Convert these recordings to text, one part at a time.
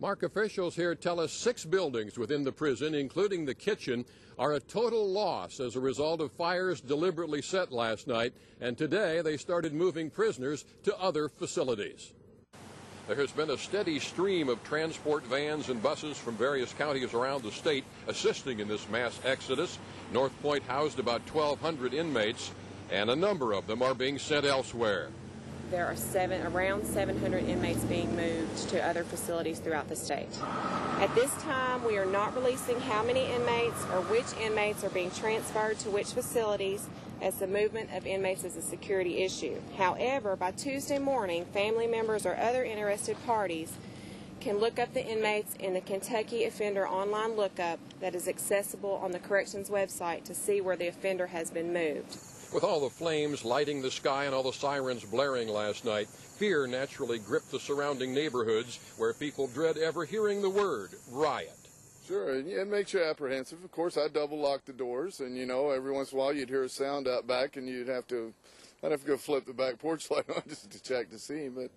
Mark, officials here tell us 6 buildings within the prison, including the kitchen, are a total loss as a result of fires deliberately set last night, and today they started moving prisoners to other facilities. There has been a steady stream of transport vans and buses from various counties around the state assisting in this mass exodus. North Point housed about 1,200 inmates, and a number of them are being sent elsewhere. There are around 700 inmates being moved to other facilities throughout the state. At this time, we are not releasing how many inmates or which inmates are being transferred to which facilities, as the movement of inmates is a security issue. However, by Tuesday morning, family members or other interested parties can look up the inmates in the Kentucky Offender online lookup that is accessible on the corrections website to see where the offender has been moved. With all the flames lighting the sky and all the sirens blaring last night, fear naturally gripped the surrounding neighborhoods where people dread ever hearing the word riot. Sure, and it makes you apprehensive. Of course, I double lock the doors, and you know, every once in a while you'd hear a sound out back, and I'd have to go flip the back porch light on just to check to see. But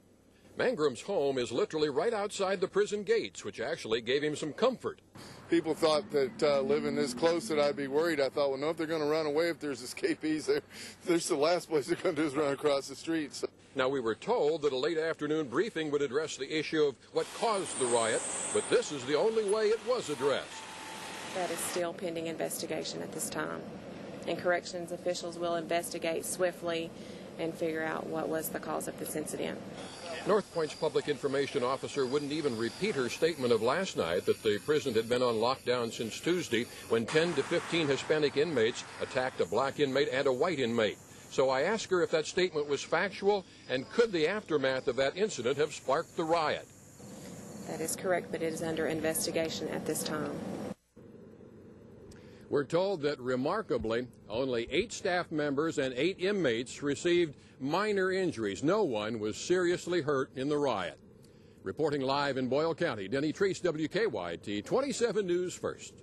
Mangram's home is literally right outside the prison gates, which actually gave him some comfort. People thought that living this close that I'd be worried. I thought, well, no, if they're going to run away, if there's escapees, there's the last place they're going to do is run across the street. So. Now, we were told that a late afternoon briefing would address the issue of what caused the riot, but this is the only way it was addressed. That is still pending investigation at this time, and corrections officials will investigate swiftly and figure out what was the cause of this incident. North Point's public information officer wouldn't even repeat her statement of last night that the prison had been on lockdown since Tuesday when 10 to 15 Hispanic inmates attacked a black inmate and a white inmate. So I asked her if that statement was factual, and could the aftermath of that incident have sparked the riot? That is correct, but it is under investigation at this time. We're told that, remarkably, only 8 staff members and 8 inmates received minor injuries. No one was seriously hurt in the riot. Reporting live in Boyle County, Denny Treese, WKYT 27 News First.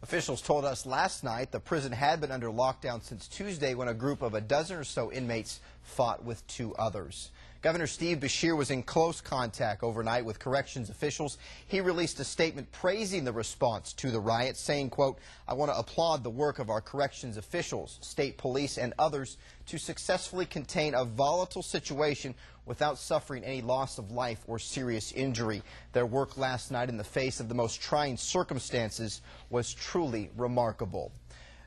Officials told us last night the prison had been under lockdown since Tuesday when a group of a dozen or so inmates fought with 2 others. Governor Steve Beshear was in close contact overnight with corrections officials. He released a statement praising the response to the riot, saying, quote, "I want to applaud the work of our corrections officials, state police, and others to successfully contain a volatile situation without suffering any loss of life or serious injury. Their work last night in the face of the most trying circumstances was truly remarkable."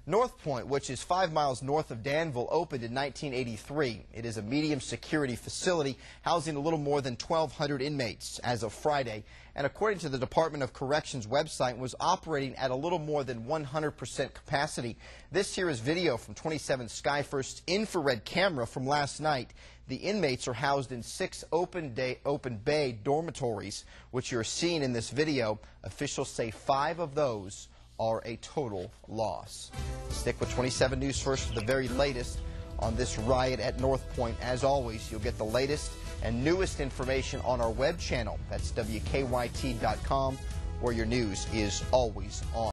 North Point, which is 5 miles north of Danville, opened in 1983. It is a medium security facility housing a little more than 1,200 inmates as of Friday, and according to the Department of Corrections website, was operating at a little more than 100% capacity. This here is video from 27 Skyfirst infrared camera from last night. The inmates are housed in 6 open bay dormitories, which you're seeing in this video. Officials say 5 of those are a total loss. Stick with 27 News First for the very latest on this riot at North Point. As always, you'll get the latest and newest information on our web channel. That's WKYT.com, where your news is always on.